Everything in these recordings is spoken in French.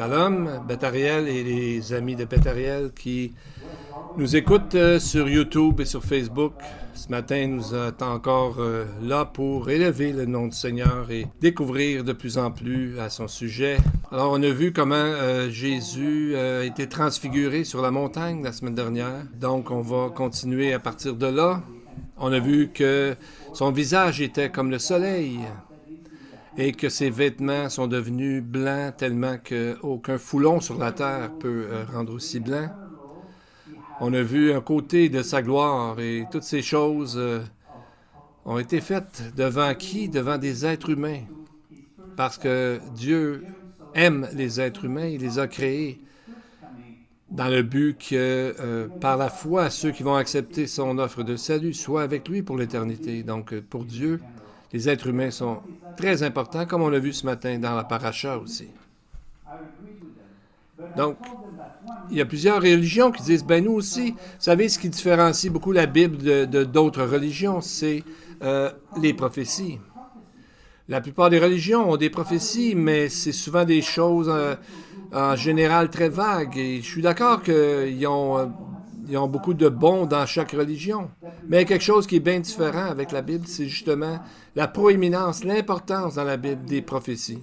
Shalom, Beth Ariel et les amis de Beth Ariel qui nous écoutent sur YouTube et sur Facebook. Ce matin, nous sommes encore là pour élever le nom du Seigneur et découvrir de plus en plus à son sujet. Alors, on a vu comment Jésus a été transfiguré sur la montagne la semaine dernière. Donc, on va continuer à partir de là. On a vu que son visage était comme le soleil et que ses vêtements sont devenus blancs tellement qu'aucun foulon sur la terre peut rendre aussi blanc. On a vu un côté de sa gloire et toutes ces choses ont été faites devant qui? Devant des êtres humains. Parce que Dieu aime les êtres humains, il les a créés dans le but que par la foi, ceux qui vont accepter son offre de salut soient avec lui pour l'éternité. Donc pour Dieu, les êtres humains sont très importants, comme on l'a vu ce matin dans la paracha aussi. Donc, il y a plusieurs religions qui disent, ben nous aussi, vous savez, ce qui différencie beaucoup la Bible d'autres religions, c'est les prophéties. La plupart des religions ont des prophéties, mais c'est souvent des choses en général très vagues. Et je suis d'accord qu'ils ont beaucoup de bons dans chaque religion. Mais quelque chose qui est bien différent avec la Bible, c'est justement la proéminence, l'importance dans la Bible des prophéties.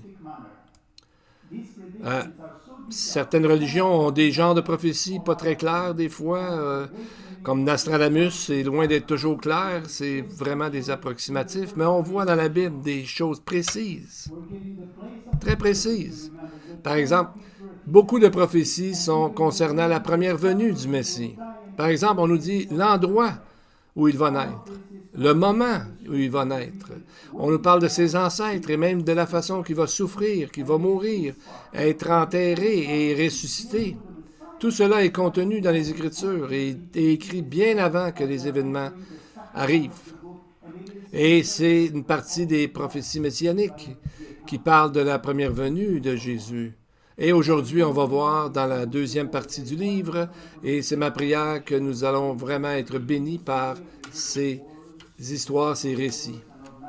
Certaines religions ont des genres de prophéties pas très clairs des fois, comme Nostradamus, c'est loin d'être toujours clair, c'est vraiment des approximatifs, mais on voit dans la Bible des choses précises, très précises. Par exemple, beaucoup de prophéties sont concernant la première venue du Messie. Par exemple, on nous dit l'endroit où il va naître, le moment où il va naître. On nous parle de ses ancêtres et même de la façon qu'il va souffrir, qu'il va mourir, être enterré et ressuscité. Tout cela est contenu dans les Écritures et est écrit bien avant que les événements arrivent. Et c'est une partie des prophéties messianiques qui parlent de la première venue de Jésus. Et aujourd'hui, on va voir dans la deuxième partie du livre, et c'est ma prière que nous allons vraiment être bénis par ces histoires, ces récits.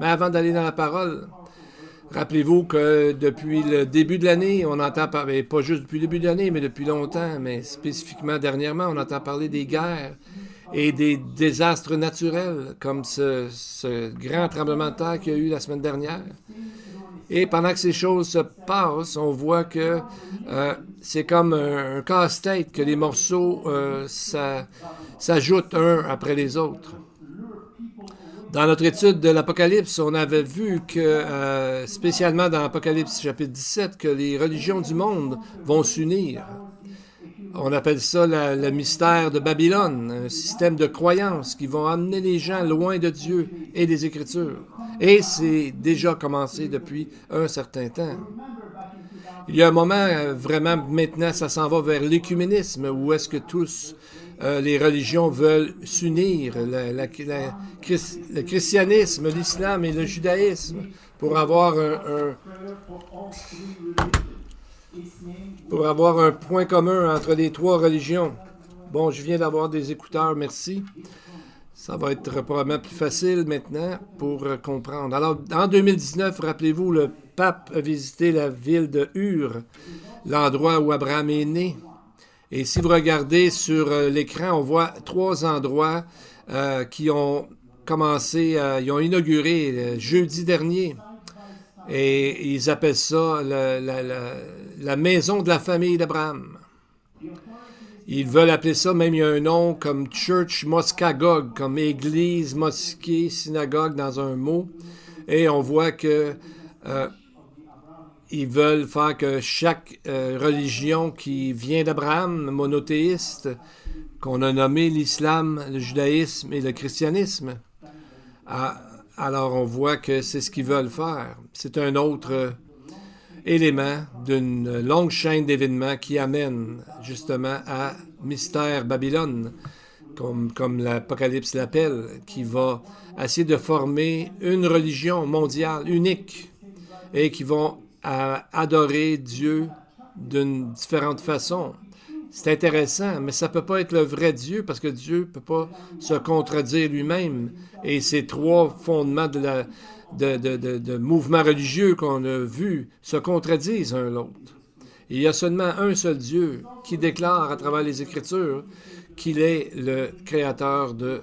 Mais avant d'aller dans la parole, rappelez-vous que depuis le début de l'année, on entend parler, pas juste depuis le début de l'année, mais depuis longtemps, mais spécifiquement dernièrement, on entend parler des guerres et des désastres naturels, comme ce grand tremblement de terre qu'il y a eu la semaine dernière. Et pendant que ces choses se passent, on voit que c'est comme un casse-tête, que les morceaux s'ajoutent un après les autres. Dans notre étude de l'Apocalypse, on avait vu que, spécialement dans l'Apocalypse chapitre 17, que les religions du monde vont s'unir. On appelle ça le mystère de Babylone, un système de croyances qui vont amener les gens loin de Dieu et des Écritures. Et c'est déjà commencé depuis un certain temps. Il y a un moment, vraiment, maintenant, ça s'en va vers l'écuménisme, où est-ce que tous les religions veulent s'unir, le christianisme, l'islam et le judaïsme, pour avoir un point commun entre les trois religions. Bon, je viens d'avoir des écouteurs, merci. Ça va être probablement plus facile maintenant pour comprendre. Alors, en 2019, rappelez-vous, le pape a visité la ville de Ur, l'endroit où Abraham est né. Et si vous regardez sur l'écran, on voit 3 endroits qui ont commencé, ils ont inauguré jeudi dernier. Et ils appellent ça la maison de la famille d'Abraham. Ils veulent appeler ça, même il y a un nom comme Church Moscagogue, comme église, mosquée, synagogue dans un mot. Et on voit que ils veulent faire que chaque religion qui vient d'Abraham, monothéiste, qu'on a nommé l'islam, le judaïsme et le christianisme, alors on voit que c'est ce qu'ils veulent faire. C'est un autre élément d'une longue chaîne d'événements qui amène justement à Mystère Babylone, comme l'Apocalypse l'appelle, qui va essayer de former une religion mondiale unique et qui vont adorer Dieu d'une différente façon. C'est intéressant, mais ça ne peut pas être le vrai Dieu parce que Dieu ne peut pas se contredire lui-même. Et ces 3 fondements de mouvements religieux qu'on a vus se contredisent un l'autre. Il y a seulement un seul Dieu qui déclare à travers les Écritures qu'il est le créateur de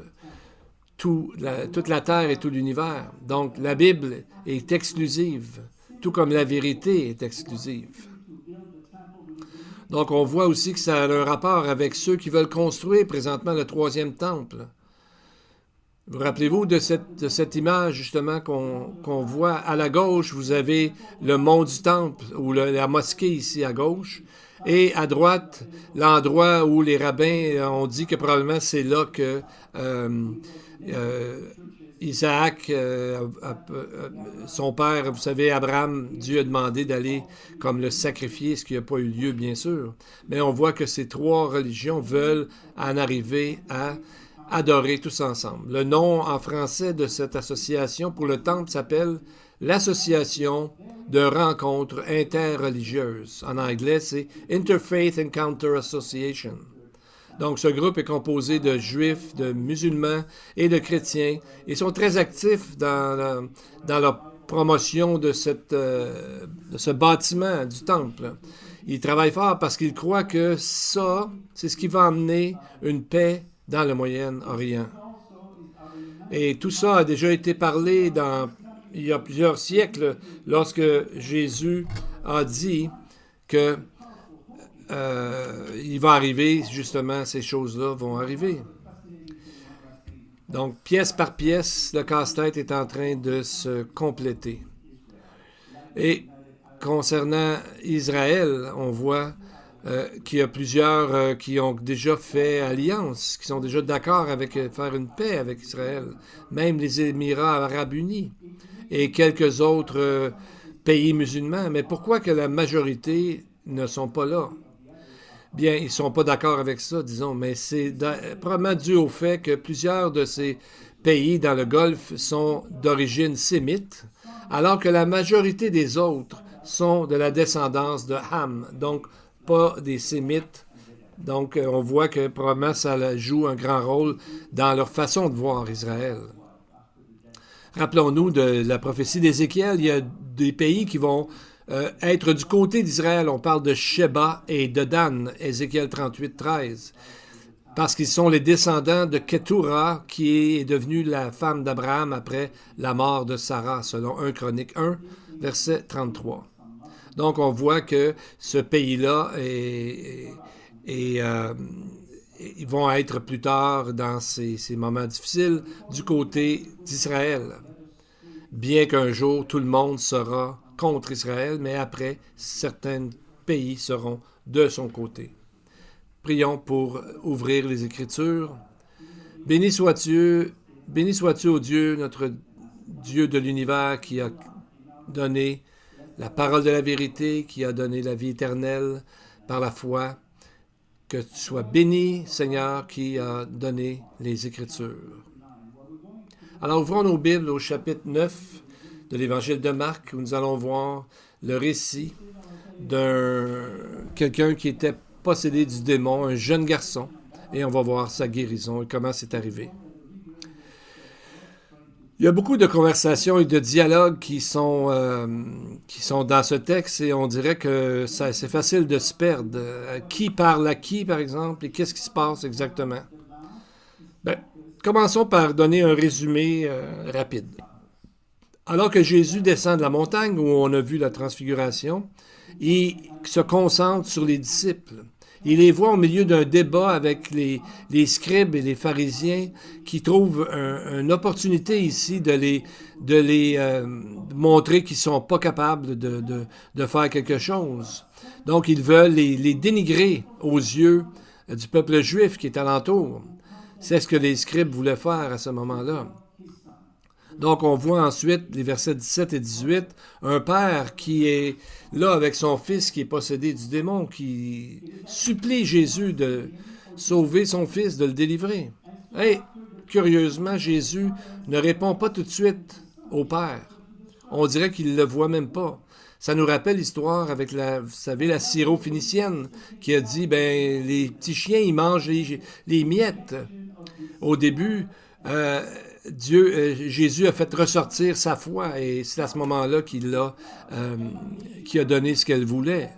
toute la terre et tout l'univers. Donc, la Bible est exclusive, tout comme la vérité est exclusive. Donc, on voit aussi que ça a un rapport avec ceux qui veulent construire présentement le troisième temple. Vous rappelez-vous de cette image, justement, qu'on voit à la gauche, vous avez le mont du temple, ou la mosquée ici à gauche, et à droite, l'endroit où les rabbins ont dit que probablement c'est là que Isaac, son père, vous savez, Abraham, Dieu a demandé d'aller comme le sacrifier, ce qui n'a pas eu lieu, bien sûr. Mais on voit que ces trois religions veulent en arriver à adorer tous ensemble. Le nom en français de cette association pour le temple s'appelle l'Association de rencontres interreligieuses. En anglais, c'est Interfaith Encounter Association. Donc, ce groupe est composé de juifs, de musulmans et de chrétiens. Ils sont très actifs dans la promotion de ce bâtiment du temple. Ils travaillent fort parce qu'ils croient que ça, c'est ce qui va amener une paix dans le Moyen-Orient. Et tout ça a déjà été parlé il y a plusieurs siècles, lorsque Jésus a dit que il va arriver, justement, ces choses-là vont arriver. Donc, pièce par pièce, le casse-tête est en train de se compléter. Et concernant Israël, on voit qu'il y a plusieurs qui ont déjà fait alliance, qui sont déjà d'accord avec faire une paix avec Israël, même les Émirats arabes unis et quelques autres pays musulmans. Mais pourquoi que la majorité ne sont pas là? Bien, ils ne sont pas d'accord avec ça, disons, mais c'est probablement dû au fait que plusieurs de ces pays dans le Golfe sont d'origine sémite, alors que la majorité des autres sont de la descendance de Ham, donc pas des sémites. Donc, on voit que probablement ça joue un grand rôle dans leur façon de voir Israël. Rappelons-nous de la prophétie d'Ézéchiel, il y a des pays qui vont être du côté d'Israël. On parle de Sheba et de Dan, Ézéchiel 38, 13, parce qu'ils sont les descendants de Ketura, qui est devenue la femme d'Abraham après la mort de Sarah, selon 1 Chronique 1, verset 33. Donc, on voit que ce pays-là ils vont être plus tard, dans ces moments difficiles, du côté d'Israël. Bien qu'un jour, tout le monde sera contre Israël, mais après, certains pays seront de son côté. Prions pour ouvrir les Écritures. Béni sois-tu, ô Dieu, notre Dieu de l'univers, qui a donné la parole de la vérité, qui a donné la vie éternelle par la foi. Que tu sois béni, Seigneur, qui a donné les Écritures. Alors, ouvrons nos Bibles au chapitre 9 de l'Évangile de Marc, où nous allons voir le récit quelqu'un qui était possédé du démon, un jeune garçon, et on va voir sa guérison et comment c'est arrivé. Il y a beaucoup de conversations et de dialogues qui sont dans ce texte, et on dirait que c'est facile de se perdre. Qui parle à qui, par exemple, et qu'est-ce qui se passe exactement? Commençons par donner un résumé rapide. Alors que Jésus descend de la montagne, où on a vu la transfiguration, il se concentre sur les disciples. Il les voit au milieu d'un débat avec les scribes et les pharisiens qui trouvent une opportunité ici de les montrer qu'ils ne sont pas capables de faire quelque chose. Donc, ils veulent les dénigrer aux yeux du peuple juif qui est alentour. C'est ce que les scribes voulaient faire à ce moment-là. Donc, on voit ensuite, les versets 17 et 18, un père qui est là avec son fils qui est possédé du démon, qui supplie Jésus de sauver son fils, de le délivrer. Et, curieusement, Jésus ne répond pas tout de suite au père. On dirait qu'il ne le voit même pas. Ça nous rappelle l'histoire avec vous savez, la syro-phénicienne qui a dit, les petits chiens, ils mangent les miettes. Au début, Jésus a fait ressortir sa foi et c'est à ce moment-là qu'il a donné ce qu'elle voulait.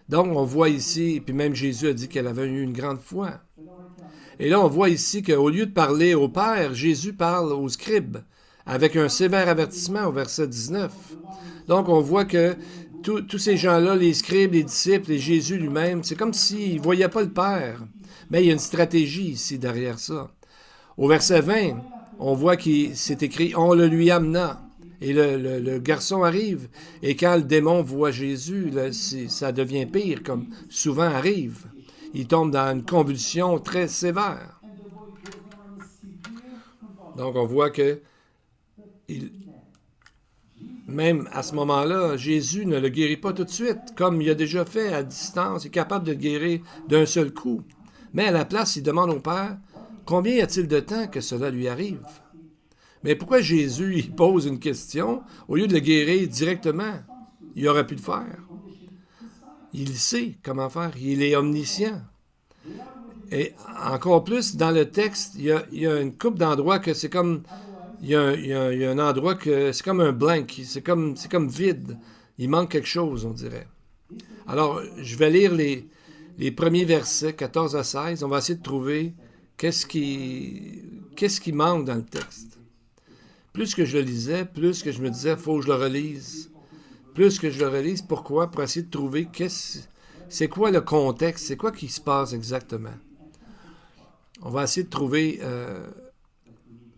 Donc, on voit ici, puis même Jésus a dit qu'elle avait eu une grande foi. Et là, on voit ici qu'au lieu de parler au Père, Jésus parle aux scribes, avec un sévère avertissement au verset 19. Donc, on voit que tous ces gens-là, les scribes, les disciples et Jésus lui-même, c'est comme s'ils ne voyaient pas le Père. Mais il y a une stratégie ici derrière ça. Au verset 20, on voit qu'il s'est écrit « On le lui amena ». Et le garçon arrive, et quand le démon voit Jésus, là, ça devient pire, comme souvent arrive. Il tombe dans une convulsion très sévère. Donc on voit que même à ce moment-là, Jésus ne le guérit pas tout de suite, comme il a déjà fait à distance, il est capable de le guérir d'un seul coup. Mais à la place, il demande au Père, combien y a-t-il de temps que cela lui arrive? Mais pourquoi Jésus il pose une question au lieu de le guérir directement? Il aurait pu le faire. Il sait comment faire. Il est omniscient. Et encore plus, dans le texte, il y a une couple d'endroits que c'est comme... Il y a un endroit que c'est comme un blank. C'est comme vide. Il manque quelque chose, on dirait. Alors, je vais lire les premiers versets, 14 à 16. On va essayer de trouver qu'est-ce qui manque dans le texte. Plus que je le lisais, plus que je me disais, il faut que je le relise. Plus que je le relise, pourquoi? Pour essayer de trouver c'est quoi le contexte, c'est quoi qui se passe exactement. On va essayer de trouver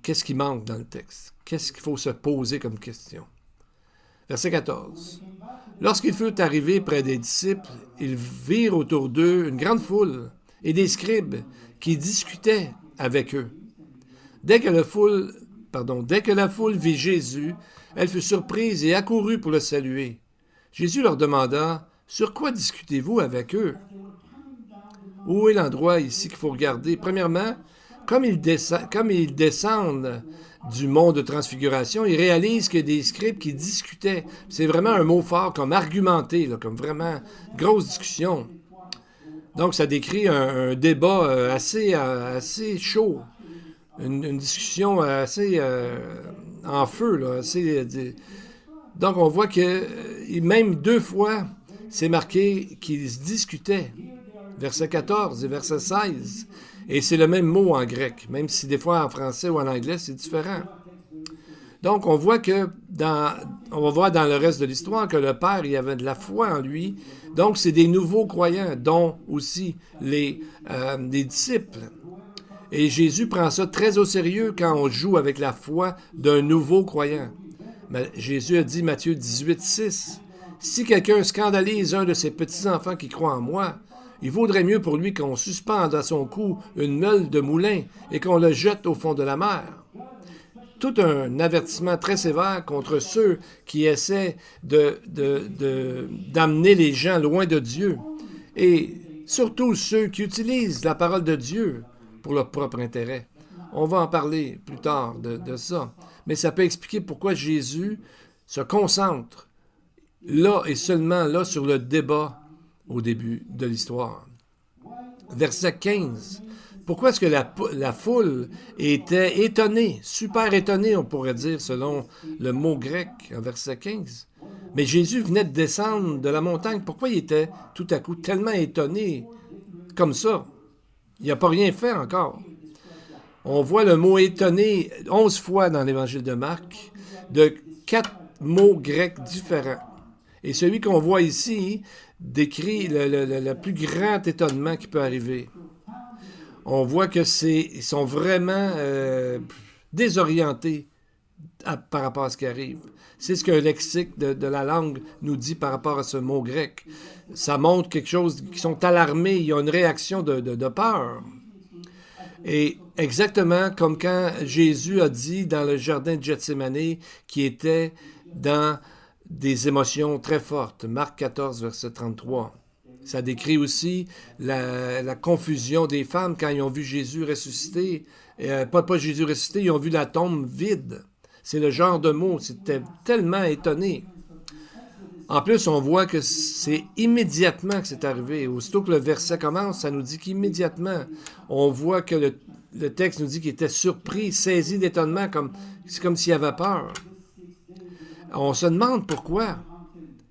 qu'est-ce qui manque dans le texte. Qu'est-ce qu'il faut se poser comme question. Verset 14. Lorsqu'ils furent arrivés près des disciples, ils virent autour d'eux une grande foule et des scribes qui discutaient avec eux. Dès que la foule vit Jésus, elle fut surprise et accourut pour le saluer. Jésus leur demanda, « Sur quoi discutez-vous avec eux? » Où est l'endroit ici qu'il faut regarder? Premièrement, comme ils descendent du mont de transfiguration, ils réalisent qu'il y a des scribes qui discutaient. C'est vraiment un mot fort, comme argumenter, là, comme vraiment grosse discussion. Donc, ça décrit un débat assez chaud. Une discussion assez en feu, là, donc on voit que même 2 fois, c'est marqué qu'ils se discutaient. Verset 14 et verset 16. Et c'est le même mot en grec, même si des fois en français ou en anglais, c'est différent. Donc on voit on va voir dans le reste de l'histoire que le Père, il avait de la foi en lui. Donc c'est des nouveaux croyants, dont aussi les disciples. Et Jésus prend ça très au sérieux quand on joue avec la foi d'un nouveau croyant. Mais Jésus a dit, Matthieu 18, 6, « Si quelqu'un scandalise un de ces petits-enfants qui croient en moi, il vaudrait mieux pour lui qu'on suspende à son cou une meule de moulin et qu'on le jette au fond de la mer. » Tout un avertissement très sévère contre ceux qui essaient d'amener les gens loin de Dieu. Et surtout ceux qui utilisent la parole de Dieu pour leur propre intérêt. On va en parler plus tard de ça. Mais ça peut expliquer pourquoi Jésus se concentre là et seulement là sur le débat au début de l'histoire. Verset 15. Pourquoi est-ce que la foule était étonnée, super étonnée, on pourrait dire, selon le mot grec, en verset 15? Mais Jésus venait de descendre de la montagne. Pourquoi il était tout à coup tellement étonné comme ça? Il n'a pas rien fait encore. On voit le mot « étonné » 11 fois dans l'Évangile de Marc, de 4 mots grecs différents. Et celui qu'on voit ici décrit le plus grand étonnement qui peut arriver. On voit que ils sont vraiment désorientés par rapport à ce qui arrive. C'est ce qu'un lexique de la langue nous dit par rapport à ce mot grec. Ça montre quelque chose, qu'ils sont alarmés, ils ont une réaction de peur. Et exactement comme quand Jésus a dit dans le jardin de Gethsémani qu'il était dans des émotions très fortes. Marc 14, verset 33. Ça décrit aussi la confusion des femmes quand ils ont vu Jésus ressusciter. Pas Jésus ressusciter, ils ont vu la tombe vide. C'est le genre de mot, c'était tellement étonné. En plus, on voit que c'est immédiatement que c'est arrivé. Aussitôt que le verset commence, ça nous dit qu'immédiatement, on voit que le texte nous dit qu'il était surpris, saisi d'étonnement, c'est comme s'il avait peur. On se demande pourquoi.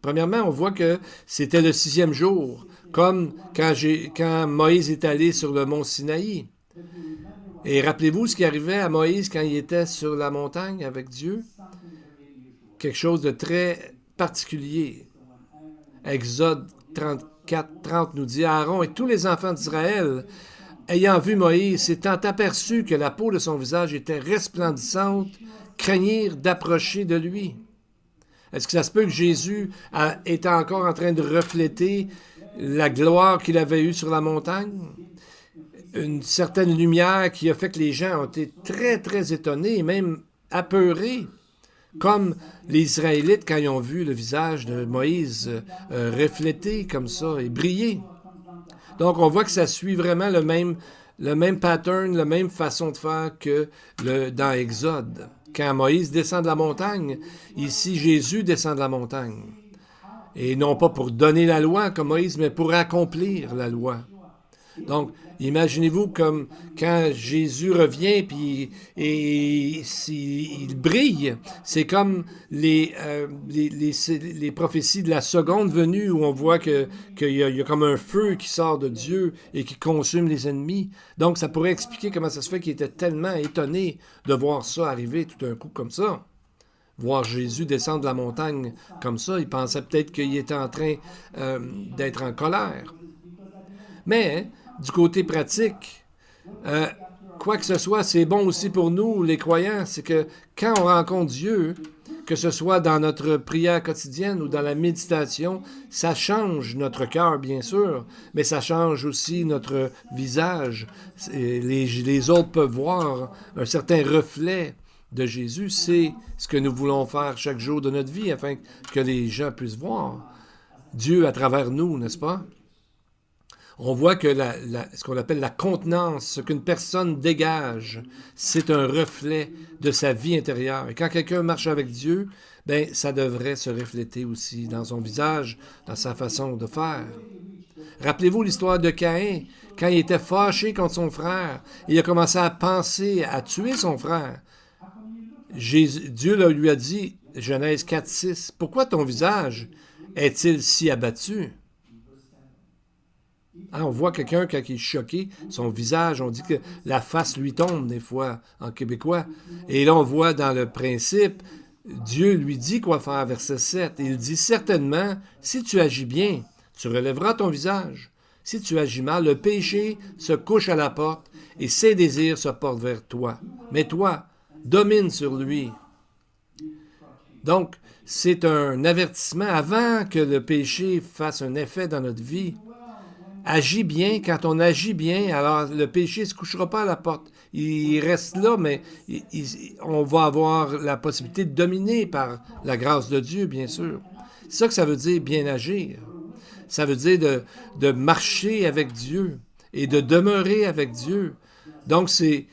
Premièrement, on voit que c'était le 6e jour. comme quand Moïse est allé sur le mont Sinaï. Et rappelez-vous ce qui arrivait à Moïse quand il était sur la montagne avec Dieu? Quelque chose de très particulier. Exode 34-30 nous dit, Aaron et tous les enfants d'Israël, ayant vu Moïse, s'étant aperçus que la peau de son visage était resplendissante, craignirent d'approcher de lui. Est-ce que ça se peut que Jésus était encore en train de refléter la gloire qu'il avait eue sur la montagne? Une certaine lumière qui a fait que les gens ont été très, très étonnés et même apeurés, comme les Israélites quand ils ont vu le visage de Moïse refléter comme ça et briller. Donc, on voit que ça suit vraiment le même pattern, la même façon de faire que dans Exode. Quand Moïse descend de la montagne, ici, Jésus descend de la montagne. Et non pas pour donner la loi comme Moïse, mais pour accomplir la loi. Donc, imaginez-vous comme quand Jésus revient il brille, c'est comme les prophéties de la seconde venue où on voit qu'il y a comme un feu qui sort de Dieu et qui consume les ennemis. Donc, ça pourrait expliquer comment ça se fait qu'il était tellement étonné de voir ça arriver tout d'un coup comme ça. Voir Jésus descendre de la montagne comme ça, il pensait peut-être qu'il était en train d'être en colère. Mais, du côté pratique, quoi que ce soit, c'est bon aussi pour nous, les croyants, c'est que quand on rencontre Dieu, que ce soit dans notre prière quotidienne ou dans la méditation, ça change notre cœur, bien sûr, mais ça change aussi notre visage. Les autres peuvent voir un certain reflet de Jésus. C'est ce que nous voulons faire chaque jour de notre vie afin que les gens puissent voir Dieu à travers nous, n'est-ce pas? On voit que ce qu'on appelle la contenance, ce qu'une personne dégage, c'est un reflet de sa vie intérieure. Et quand quelqu'un marche avec Dieu, ben ça devrait se refléter aussi dans son visage, dans sa façon de faire. Rappelez-vous l'histoire de Caïn, quand il était fâché contre son frère, il a commencé à penser à tuer son frère. Dieu lui a dit, Genèse 4-6, « Pourquoi ton visage est-il si abattu? » Hein, on voit quelqu'un, quand il est choqué, son visage, on dit que la face lui tombe des fois en québécois. Et là, on voit dans le principe, Dieu lui dit quoi faire, verset 7. Il dit, certainement, si tu agis bien, tu relèveras ton visage. Si tu agis mal, le péché se couche à la porte et ses désirs se portent vers toi. Mais toi, domine sur lui. Donc, c'est un avertissement avant que le péché fasse un effet dans notre vie. Agis bien. Quand on agit bien, alors le péché ne se couchera pas à la porte. Il reste là, mais on va avoir la possibilité de dominer par la grâce de Dieu, bien sûr. C'est ça que ça veut dire, bien agir. Ça veut dire de marcher avec Dieu et de demeurer avec Dieu. Donc, il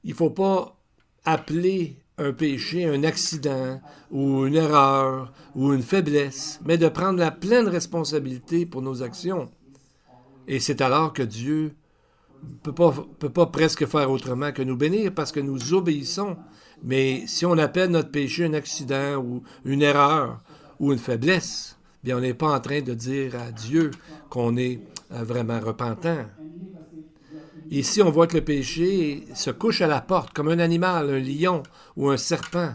ne faut pas appeler un péché un accident ou une erreur ou une faiblesse, mais de prendre la pleine responsabilité pour nos actions. Et c'est alors que Dieu ne peut pas presque faire autrement que nous bénir parce que nous obéissons. Mais si on appelle notre péché un accident ou une erreur ou une faiblesse, bien on n'est pas en train de dire à Dieu qu'on est vraiment repentant. Ici, on voit que le péché se couche à la porte comme un animal, un lion ou un serpent,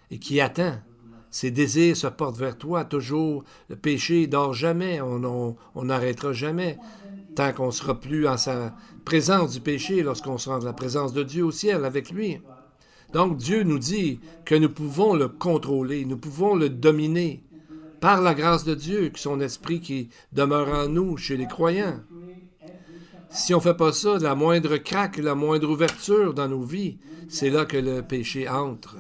et qui attend. Ses désirs se portent vers toi toujours. Le péché ne dort jamais, on n'arrêtera jamais. Tant qu'on ne sera plus en sa présence du péché, lorsqu'on sera dans la présence de Dieu au ciel avec lui. Donc Dieu nous dit que nous pouvons le contrôler, nous pouvons le dominer par la grâce de Dieu, que son esprit qui demeure en nous, chez les croyants. Si on ne fait pas ça, la moindre craque, la moindre ouverture dans nos vies, c'est là que le péché entre.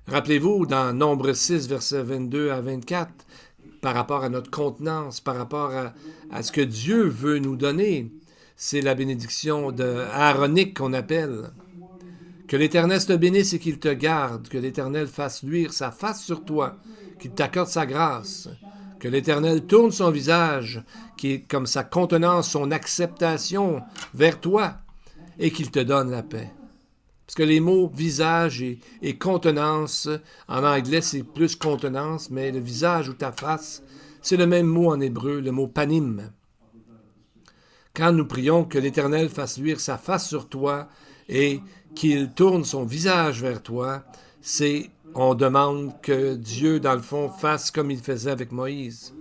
Rappelez-vous, dans Nombre 6, versets 22 à 24, par rapport à notre contenance, par rapport à ce que Dieu veut nous donner. C'est la bénédiction aaronique qu'on appelle. Que l'Éternel te bénisse et qu'il te garde, que l'Éternel fasse luire sa face sur toi, qu'il t'accorde sa grâce, que l'Éternel tourne son visage, qui est comme sa contenance, son acceptation vers toi, et qu'il te donne la paix. Parce que les mots visage et contenance, en anglais c'est plus contenance, mais le visage ou ta face, C'est le même mot en hébreu, le mot panim. Quand nous prions que l'Éternel fasse luire sa face sur toi et qu'il tourne son visage vers toi, on demande que Dieu, dans le fond, fasse comme il faisait avec Moïse.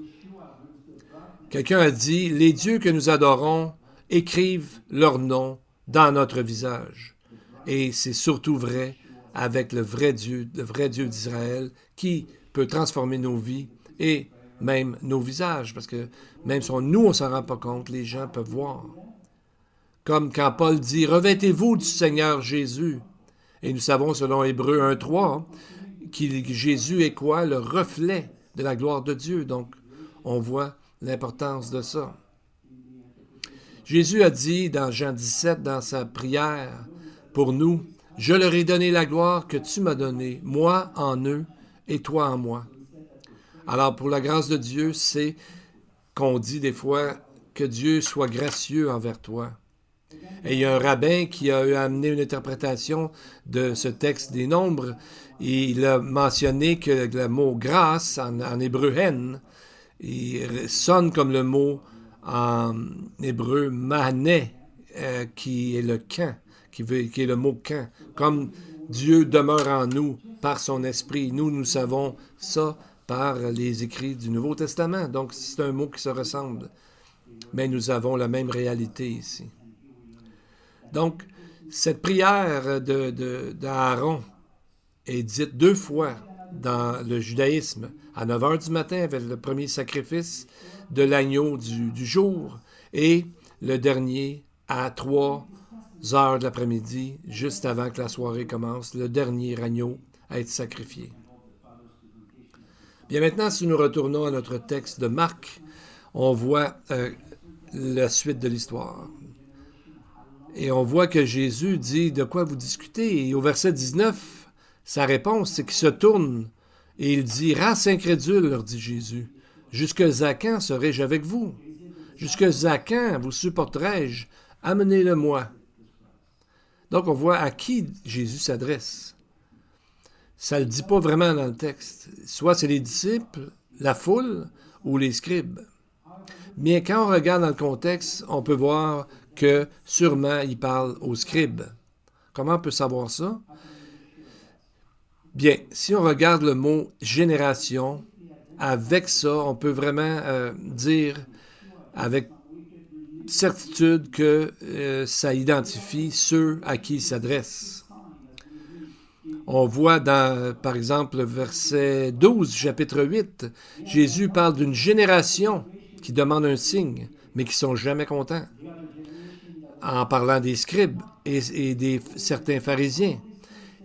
Quelqu'un a dit, les dieux que nous adorons écrivent leur nom dans notre visage. Et c'est surtout vrai avec le vrai Dieu d'Israël, qui peut transformer nos vies et même nos visages, parce que même si nous, on ne s'en rend pas compte, les gens peuvent voir. Comme quand Paul dit « Revêtez-vous du Seigneur Jésus ». Et nous savons, selon Hébreux 1.3, que Jésus est quoi? Le reflet de la gloire de Dieu. Donc, on voit l'importance de ça. Jésus a dit dans Jean 17, dans sa prière pour nous, « Je leur ai donné la gloire que tu m'as donnée, moi en eux et toi en moi. » Alors, pour la grâce de Dieu, c'est qu'on dit des fois que Dieu soit gracieux envers toi. Et il y a un rabbin qui a amené une interprétation de ce texte des Nombres. Et il a mentionné que le mot grâce, en hébreu hen, il sonne comme le mot en hébreu mané, qui est le quand, qui est le mot quand. Comme Dieu demeure en nous par son esprit. Nous savons ça par les écrits du Nouveau Testament. Donc, c'est un mot qui se ressemble. Mais nous avons la même réalité ici. Donc, cette prière d'Aaron est dite 2 fois dans le judaïsme. À 9 heures du matin, avec le premier sacrifice de l'agneau du jour, et le dernier à 3 heures de l'après-midi, juste avant que la soirée commence, le dernier agneau à être sacrifié. Bien, maintenant, si nous retournons à notre texte de Marc, on voit la suite de l'histoire. Et on voit que Jésus dit « De quoi vous discutez ?» Et au verset 19, sa réponse, c'est qu'il se tourne et il dit « Race incrédule, leur dit Jésus, jusque à quand serai-je avec vous? Jusque à quand vous supporterai-je? Amenez-le-moi. » Donc on voit à qui Jésus s'adresse. Ça ne le dit pas vraiment dans le texte. Soit c'est les disciples, la foule ou les scribes. Mais quand on regarde dans le contexte, on peut voir que sûrement il parle aux scribes. Comment on peut savoir ça? Bien, si on regarde le mot génération, avec ça, on peut vraiment dire avec certitude que ça identifie ceux à qui il s'adresse. On voit dans, par exemple, le verset 12, chapitre 8, Jésus parle d'une génération qui demande un signe, mais qui ne sont jamais contents, en parlant des scribes et des certains pharisiens.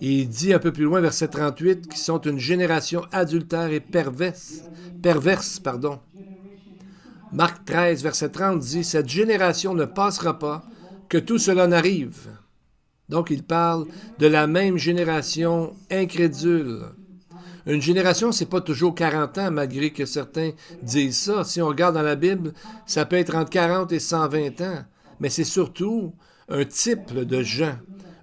Et il dit un peu plus loin, verset 38, qu'ils sont une génération adultère et perverse. Marc 13, verset 30 dit « Cette génération ne passera pas, que tout cela n'arrive. » Donc, il parle de la même génération incrédule. Une génération, c'est pas toujours 40 ans, malgré que certains disent ça. Si on regarde dans la Bible, ça peut être entre 40 et 120 ans. Mais c'est surtout un type de gens,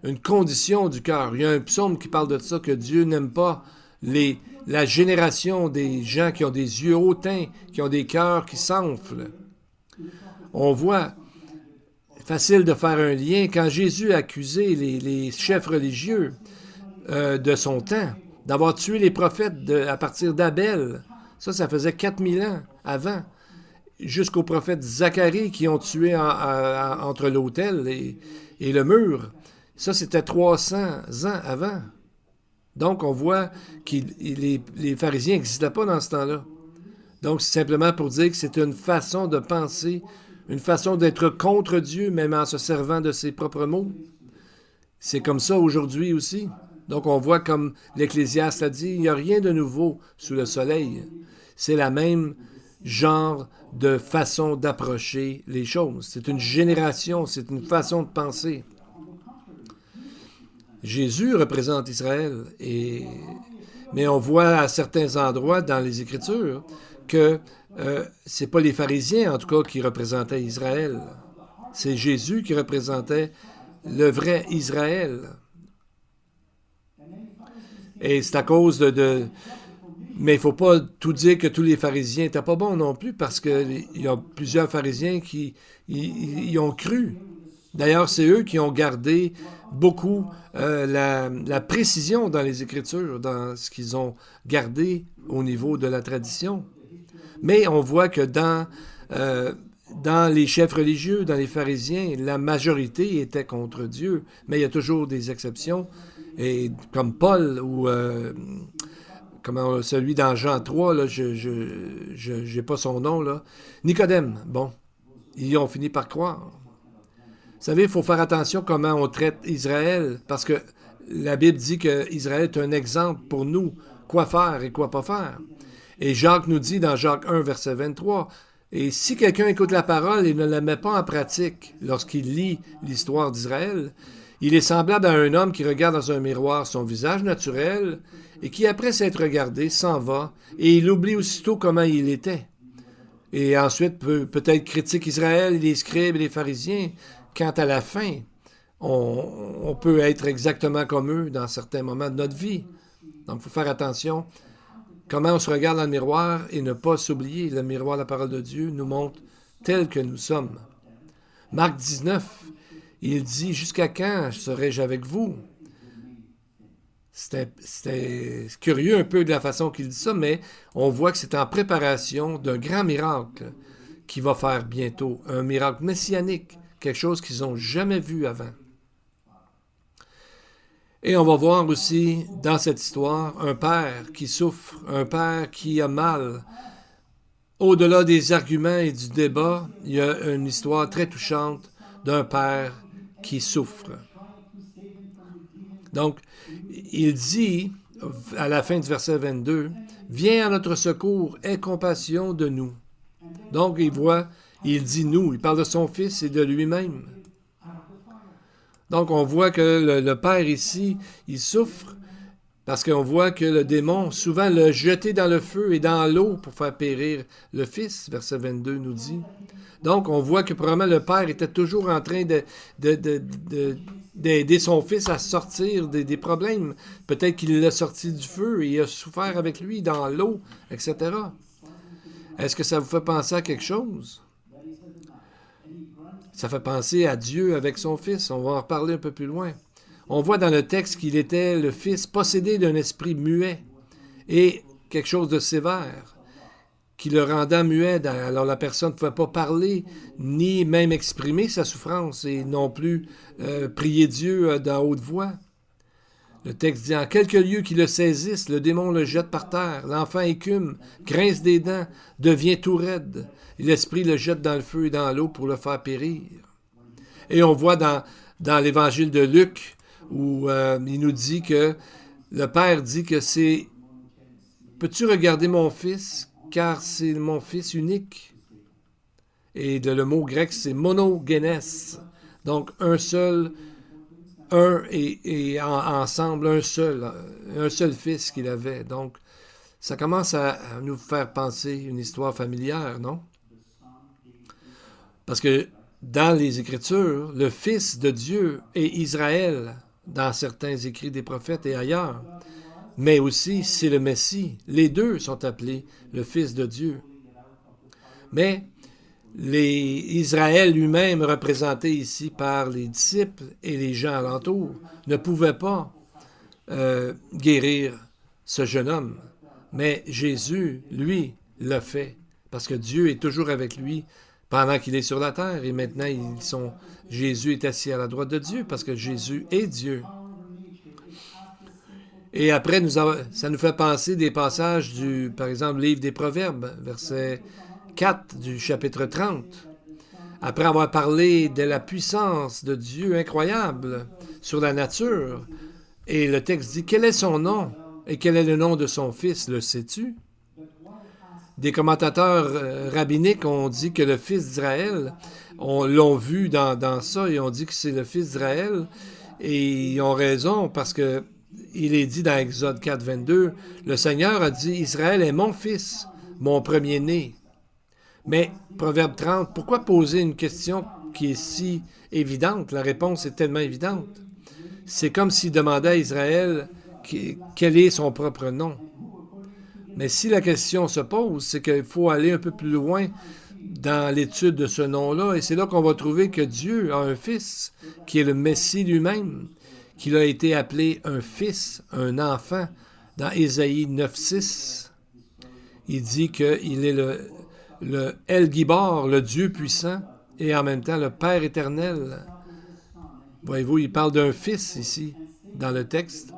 une condition du cœur. Il y a un psaume qui parle de ça, que Dieu n'aime pas la génération des gens qui ont des yeux hautains, qui ont des cœurs qui s'enflent. On voit, facile de faire un lien, quand Jésus a accusé les chefs religieux de son temps, d'avoir tué les prophètes à partir d'Abel, ça faisait 4000 ans avant, jusqu'au prophète Zacharie qui ont tué entre l'autel et le mur. Ça, c'était 300 ans avant. Donc, on voit que les pharisiens n'existaient pas dans ce temps-là. Donc, c'est simplement pour dire que c'est une façon de penser, une façon d'être contre Dieu, même en se servant de ses propres mots. C'est comme ça aujourd'hui aussi. Donc, on voit comme l'Ecclésiaste a dit, il n'y a rien de nouveau sous le soleil. C'est la même genre de façon d'approcher les choses. C'est une génération, c'est une façon de penser. Jésus représente Israël, mais on voit à certains endroits dans les Écritures que c'est pas les pharisiens, en tout cas, qui représentaient Israël. C'est Jésus qui représentait le vrai Israël. Et c'est à cause Mais il ne faut pas tout dire que tous les pharisiens n'étaient pas bons non plus, parce qu'il y a plusieurs pharisiens qui y ont cru. D'ailleurs, c'est eux qui ont gardé beaucoup la précision dans les Écritures, dans ce qu'ils ont gardé au niveau de la tradition. Mais on voit que dans les chefs religieux, dans les pharisiens, la majorité était contre Dieu. Mais il y a toujours des exceptions, et comme Paul ou celui dans Jean 3, là, je n'ai pas son nom, là. Nicodème, bon, ils ont fini par croire. Vous savez, il faut faire attention comment on traite Israël, parce que la Bible dit qu'Israël est un exemple pour nous, quoi faire et quoi pas faire. Et Jacques nous dit dans Jacques 1, verset 23, « Et si quelqu'un écoute la parole et ne la met pas en pratique lorsqu'il lit l'histoire d'Israël, il est semblable à un homme qui regarde dans un miroir son visage naturel et qui, après s'être regardé, s'en va et il oublie aussitôt comment il était. Et ensuite, peut-être critique Israël, les scribes et les pharisiens. Quant à la fin, on peut être exactement comme eux dans certains moments de notre vie. Donc, il faut faire attention. Comment on se regarde dans le miroir et ne pas s'oublier. Le miroir, la parole de Dieu, nous montre tel que nous sommes. Marc 19, il dit « Jusqu'à quand serai-je avec vous? » C'était curieux un peu de la façon qu'il dit ça, mais on voit que c'est en préparation d'un grand miracle qu'il va faire bientôt. Un miracle messianique, quelque chose qu'ils n'ont jamais vu avant. Et on va voir aussi dans cette histoire un père qui souffre, un père qui a mal. Au-delà des arguments et du débat, il y a une histoire très touchante d'un père qui souffre. Donc, il dit, à la fin du verset 22, « Viens à notre secours, aie compassion de nous. » Donc, il dit « nous », il parle de son fils et de lui-même. Donc, on voit que le père ici, il souffre parce qu'on voit que le démon souvent l'a jeté dans le feu et dans l'eau pour faire périr le fils, verset 22 nous dit. Donc, on voit que probablement le père était toujours en train d'aider son fils à sortir des problèmes. Peut-être qu'il l'a sorti du feu et il a souffert avec lui dans l'eau, etc. Est-ce que ça vous fait penser à quelque chose? Ça fait penser à Dieu avec son fils. On va en reparler un peu plus loin. On voit dans le texte qu'il était le fils possédé d'un esprit muet et quelque chose de sévère qui le rendait muet. Alors la personne ne pouvait pas parler ni même exprimer sa souffrance et non plus prier Dieu dans haute voix. Le texte dit « En quelques lieux qui le saisissent, le démon le jette par terre. L'enfant écume, grince des dents, devient tout raide. L'esprit le jette dans le feu et dans l'eau pour le faire périr. » Et on voit dans l'évangile de Luc où il nous dit que le père dit que c'est « Peux-tu regarder mon fils, car c'est mon fils unique. » Et le mot grec, c'est « monogenes ». Donc, un seul, ensemble, un seul fils qu'il avait. Donc, ça commence à nous faire penser une histoire familière, non? Parce que dans les Écritures, le Fils de Dieu est Israël, dans certains écrits des prophètes et ailleurs. Mais aussi, c'est le Messie. Les deux sont appelés le Fils de Dieu. Mais Israël lui-même, représenté ici par les disciples et les gens alentours, ne pouvait pas guérir ce jeune homme. Mais Jésus, lui, l'a fait, parce que Dieu est toujours avec lui pendant qu'il est sur la terre. Et maintenant, Jésus est assis à la droite de Dieu, parce que Jésus est Dieu. Et après, ça nous fait penser des passages par exemple, livre des Proverbes, verset 4 du chapitre 30. Après avoir parlé de la puissance de Dieu incroyable sur la nature, et le texte dit « Quel est son nom et quel est le nom de son fils, le sais-tu? » Des commentateurs rabbiniques ont dit que le fils d'Israël, l'ont vu dans ça, et ont dit que c'est le fils d'Israël, et ils ont raison parce que il est dit dans Exode 4, 22, « Le Seigneur a dit, Israël est mon fils, mon premier-né. » Mais, Proverbe 30, pourquoi poser une question qui est si évidente? La réponse est tellement évidente. C'est comme s'il demandait à Israël quel est son propre nom. Mais si la question se pose, c'est qu'il faut aller un peu plus loin dans l'étude de ce nom-là, et c'est là qu'on va trouver que Dieu a un fils, qui est le Messie lui-même, qu'il a été appelé un fils, un enfant. Dans Ésaïe 9,6, il dit qu'il est le El Gibor, le Dieu puissant, et en même temps le Père éternel. Voyez-vous, il parle d'un fils ici, dans le texte.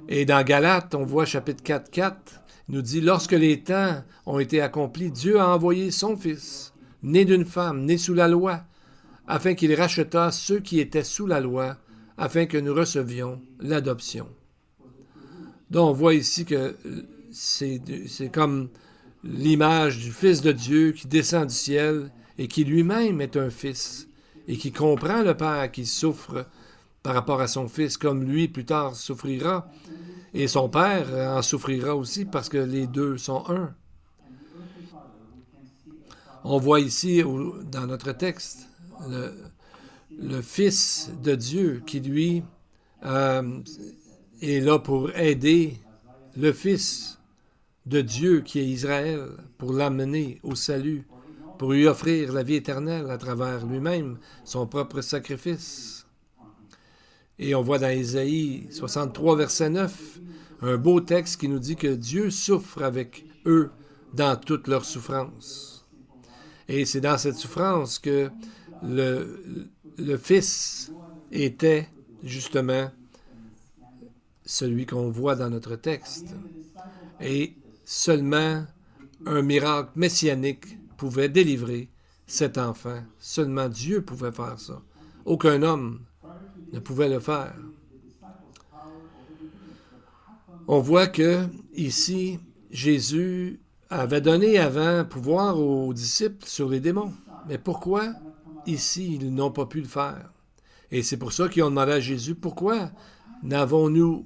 Et dans Galates, on voit chapitre 4, il nous dit « Lorsque les temps ont été accomplis, Dieu a envoyé son Fils, né d'une femme, né sous la loi, afin qu'il rachetât ceux qui étaient sous la loi, afin que nous recevions l'adoption. » Donc on voit ici que c'est comme l'image du Fils de Dieu qui descend du ciel et qui lui-même est un Fils et qui comprend le Père qui souffre par rapport à son Fils, comme lui plus tard souffrira. Et son Père en souffrira aussi parce que les deux sont un. On voit ici, dans notre texte, le Fils de Dieu qui, lui, est là pour aider le Fils de Dieu qui est Israël, pour l'amener au salut, pour lui offrir la vie éternelle à travers lui-même, son propre sacrifice. Et on voit dans Ésaïe 63, verset 9, un beau texte qui nous dit que Dieu souffre avec eux dans toute leur souffrance. Et c'est dans cette souffrance que le Fils était justement celui qu'on voit dans notre texte. Et seulement un miracle messianique pouvait délivrer cet enfant. Seulement Dieu pouvait faire ça. Aucun homme ne pouvait le faire. On voit que ici, Jésus avait donné avant pouvoir aux disciples sur les démons. Mais pourquoi ici, ils n'ont pas pu le faire? Et c'est pour ça qu'ils ont demandé à Jésus, pourquoi n'avons-nous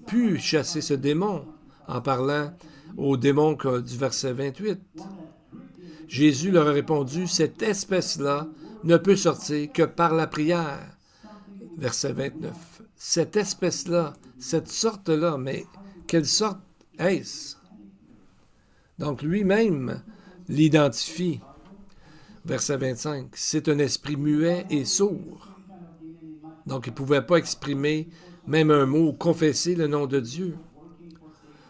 pu chasser ce démon? En parlant au démon du verset 28. Jésus leur a répondu, cette espèce-là ne peut sortir que par la prière. Verset 29. Cette espèce-là, cette sorte-là, mais quelle sorte est-ce? Donc lui-même l'identifie. Verset 25. C'est un esprit muet et sourd. Donc il ne pouvait pas exprimer même un mot, confesser le nom de Dieu.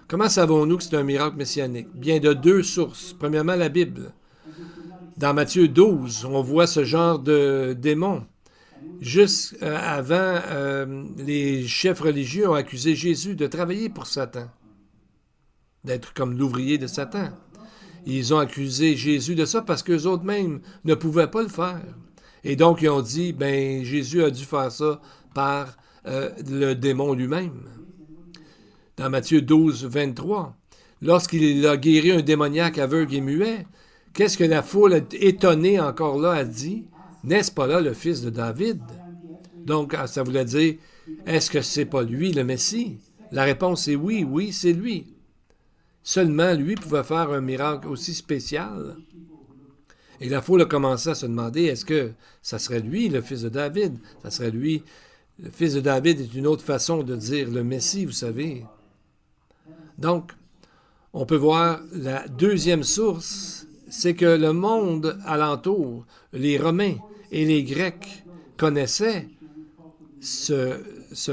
Comment savons-nous que c'est un miracle messianique? Bien de deux sources. Premièrement, la Bible. Dans Matthieu 12, on voit ce genre de démon. Juste avant, les chefs religieux ont accusé Jésus de travailler pour Satan, d'être comme l'ouvrier de Satan. Ils ont accusé Jésus de ça parce qu'eux autres même ne pouvaient pas le faire. Et donc, ils ont dit, ben Jésus a dû faire ça par le démon lui-même. Dans Matthieu 12, 23, lorsqu'il a guéri un démoniaque aveugle et muet, qu'est-ce que la foule étonnée encore là a dit? N'est-ce pas là le fils de David? Donc, ça voulait dire, est-ce que c'est pas lui le Messie? La réponse est oui, oui, c'est lui. Seulement lui pouvait faire un miracle aussi spécial. Et la foule a commencé à se demander, est-ce que ça serait lui le fils de David? Ça serait lui. Le fils de David est une autre façon de dire le Messie, vous savez. Donc, on peut voir la deuxième source, c'est que le monde alentour, les Romains et les Grecs connaissaient ce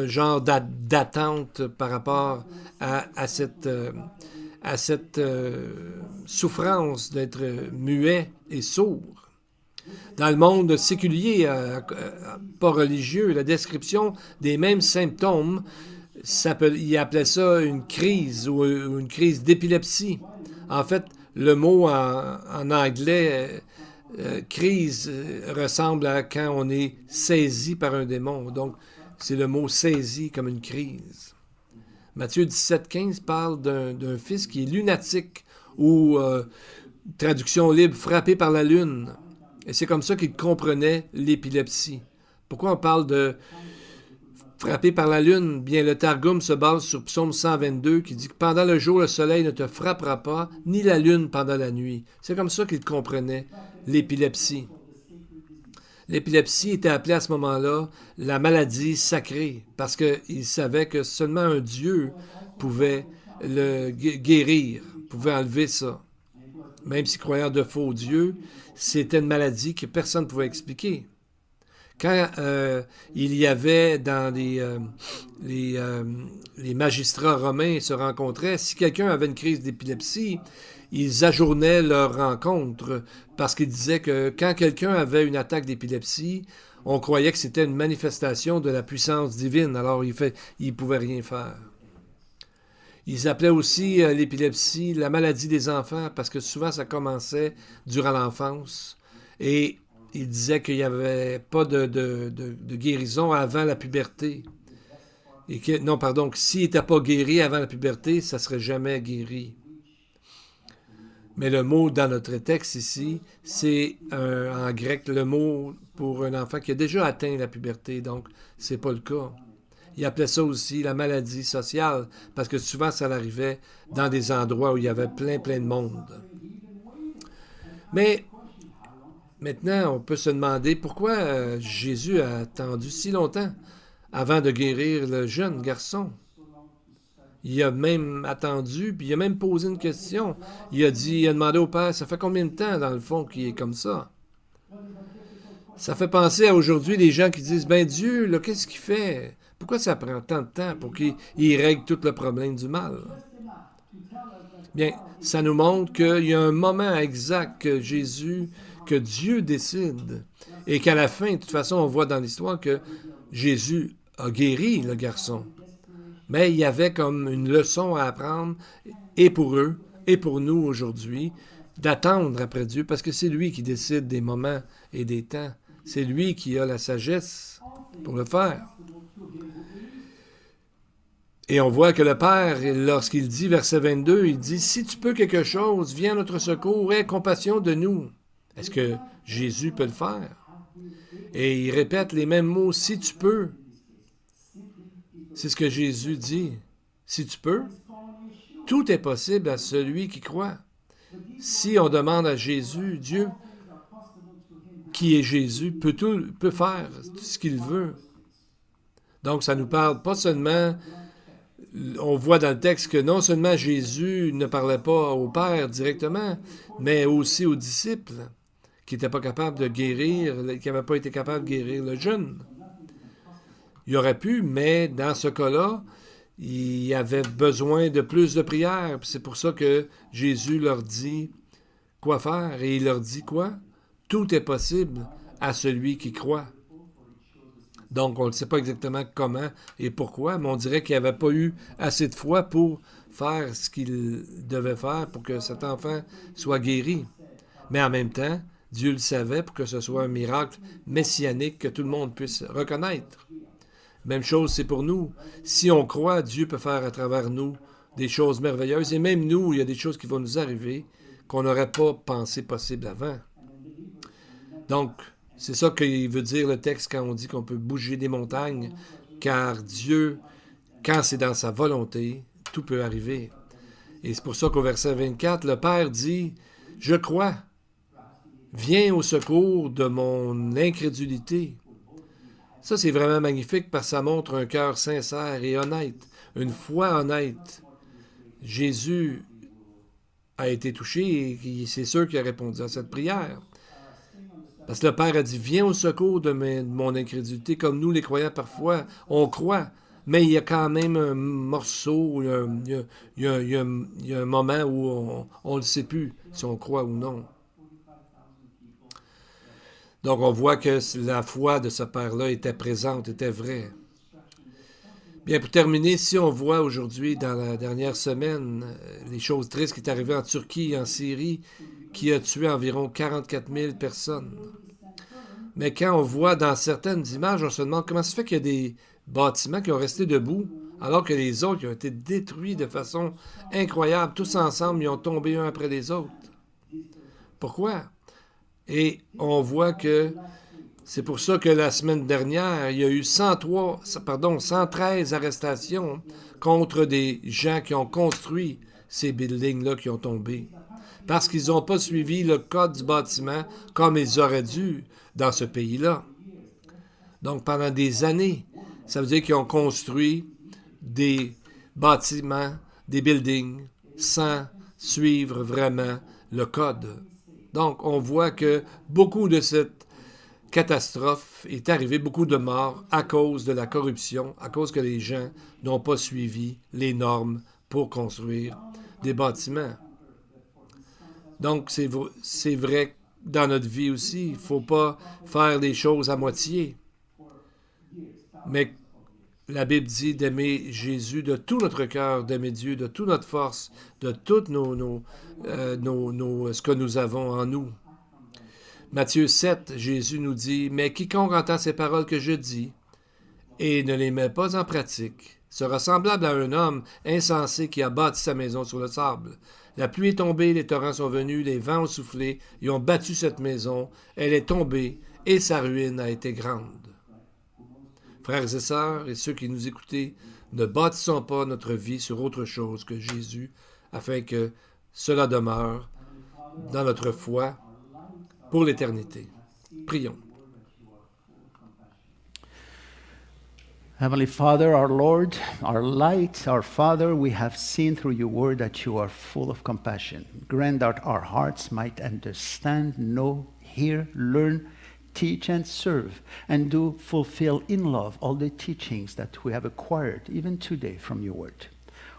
genre d'attente par rapport à cette souffrance d'être muet et sourd. Dans le monde séculier, pas religieux, la description des mêmes symptômes, il appelait ça une crise ou une crise d'épilepsie. En fait, le mot en anglais, crise, ressemble à quand on est saisi par un démon. Donc, c'est le mot saisi comme une crise. Matthieu 17, 15 parle d'un fils qui est lunatique ou, traduction libre, frappé par la lune. Et c'est comme ça qu'il comprenait l'épilepsie. Pourquoi on parle de frappé par la lune? Bien, le Targum se base sur Psaume 122 qui dit que pendant le jour, le soleil ne te frappera pas, ni la lune pendant la nuit. C'est comme ça qu'il comprenait l'épilepsie. L'épilepsie était appelée à ce moment-là la maladie sacrée, parce qu'il savait que seulement un Dieu pouvait le guérir, pouvait enlever ça. Même s'il croyait en de faux dieux, c'était une maladie que personne ne pouvait expliquer. Quand il y avait dans les magistrats romains se rencontraient, si quelqu'un avait une crise d'épilepsie, ils ajournaient leur rencontre parce qu'ils disaient que quand quelqu'un avait une attaque d'épilepsie, on croyait que c'était une manifestation de la puissance divine, alors il ne pouvait rien faire. Ils appelaient aussi l'épilepsie la maladie des enfants parce que souvent ça commençait durant l'enfance et ils disaient qu'il n'y avait pas de guérison avant la puberté. Et que, non, pardon, que s'il n'était pas guéri avant la puberté, ça ne serait jamais guéri. Mais le mot dans notre texte ici, c'est en grec le mot pour un enfant qui a déjà atteint la puberté, donc c'est pas le cas. Il appelait ça aussi la maladie sociale, parce que souvent ça arrivait dans des endroits où il y avait plein de monde. Mais maintenant, on peut se demander pourquoi Jésus a attendu si longtemps avant de guérir le jeune garçon. Il a même attendu, puis il a même posé une question. Il a demandé au père, ça fait combien de temps, dans le fond, qu'il est comme ça? Ça fait penser à aujourd'hui les gens qui disent, ben Dieu, là, qu'est-ce qu'il fait? Pourquoi ça prend tant de temps pour qu'il règle tout le problème du mal? Bien, ça nous montre qu'il y a un moment exact que Dieu décide, et qu'à la fin, de toute façon, on voit dans l'histoire que Jésus a guéri le garçon. Mais il y avait comme une leçon à apprendre, et pour eux, et pour nous aujourd'hui, d'attendre après Dieu, parce que c'est lui qui décide des moments et des temps. C'est lui qui a la sagesse pour le faire. Et on voit que le Père, lorsqu'il dit, verset 22, il dit, « Si tu peux quelque chose, viens à notre secours, aie compassion de nous. » Est-ce que Jésus peut le faire? Et il répète les mêmes mots, « Si tu peux. » C'est ce que Jésus dit. Si tu peux, tout est possible à celui qui croit. Si on demande à Jésus, Dieu, qui est Jésus, peut faire ce qu'il veut. Donc, ça nous parle pas seulement, on voit dans le texte que non seulement Jésus ne parlait pas au Père directement, mais aussi aux disciples, qui n'étaient pas capables de guérir, qui n'avaient pas été capables de guérir le jeune. Il aurait pu, mais dans ce cas-là, il avait besoin de plus de prières. C'est pour ça que Jésus leur dit quoi faire. Et il leur dit quoi? Tout est possible à celui qui croit. Donc, on ne sait pas exactement comment et pourquoi, mais on dirait qu'il n'avait pas eu assez de foi pour faire ce qu'il devait faire pour que cet enfant soit guéri. Mais en même temps, Dieu le savait pour que ce soit un miracle messianique que tout le monde puisse reconnaître. Même chose, c'est pour nous. Si on croit, Dieu peut faire à travers nous des choses merveilleuses. Et même nous, il y a des choses qui vont nous arriver qu'on n'aurait pas pensé possible avant. Donc, c'est ça qu'il veut dire le texte quand on dit qu'on peut bouger des montagnes, car Dieu, quand c'est dans sa volonté, tout peut arriver. Et c'est pour ça qu'au verset 24, le Père dit, « Je crois, viens au secours de mon incrédulité. » Ça, c'est vraiment magnifique parce que ça montre un cœur sincère et honnête, une foi honnête. Jésus a été touché et c'est sûr qu'il a répondu à cette prière. Parce que le Père a dit, viens au secours de mon incrédulité, comme nous les croyants parfois, on croit, mais il y a quand même un morceau, il y a un moment où on ne sait plus si on croit ou non. Donc, on voit que la foi de ce Père-là était présente, était vraie. Bien, pour terminer, si on voit aujourd'hui, dans la dernière semaine, les choses tristes qui est arrivées en Turquie et en Syrie, qui a tué environ 44 000 personnes. Mais quand on voit dans certaines images, on se demande comment se fait qu'il y a des bâtiments qui ont resté debout, alors que les autres qui ont été détruits de façon incroyable. Tous ensemble, ils ont tombé un après les autres. Pourquoi? Et on voit que c'est pour ça que la semaine dernière, il y a eu 113 arrestations contre des gens qui ont construit ces buildings-là qui ont tombé. parce qu'ils n'ont pas suivi le code du bâtiment comme ils auraient dû dans ce pays-là. Donc, pendant des années, ça veut dire qu'ils ont construit des bâtiments, des buildings, sans suivre vraiment le code. Donc, on voit que beaucoup de cette catastrophe est arrivée, beaucoup de morts à cause de la corruption, à cause que les gens n'ont pas suivi les normes pour construire des bâtiments. Donc, c'est vrai dans notre vie aussi. Il ne faut pas faire les choses à moitié. Mais la Bible dit d'aimer Jésus de tout notre cœur, d'aimer Dieu de toute notre force, de tout ce que nous avons en nous. Matthieu 7, Jésus nous dit « Mais quiconque entend ces paroles que je dis et ne les met pas en pratique sera semblable à un homme insensé qui a bâti sa maison sur le sable. La pluie est tombée, les torrents sont venus, les vents ont soufflé et ont battu cette maison. Elle est tombée et sa ruine a été grande. » Frères et sœurs, et ceux qui nous écoutez, ne bâtissons pas notre vie sur autre chose que Jésus, afin que cela demeure dans notre foi pour l'éternité. Prions. Heavenly Father, our Lord, our light, our Father, we have seen through your word that you are full of compassion. Grant that our hearts might understand, know, hear, learn, teach and serve, and do fulfill in love all the teachings that we have acquired even today from your word.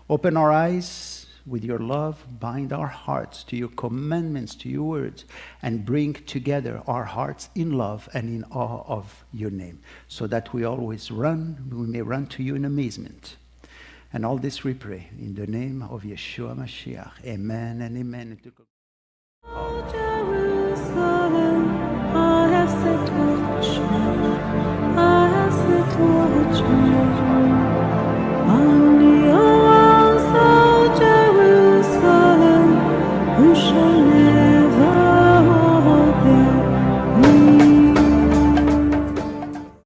Open our eyes with your love, bind our hearts to your commandments, to your words, and bring together our hearts in love and in awe of your name, so that we may run to you in amazement. And all this we pray in the name of Yeshua Mashiach. Amen and amen.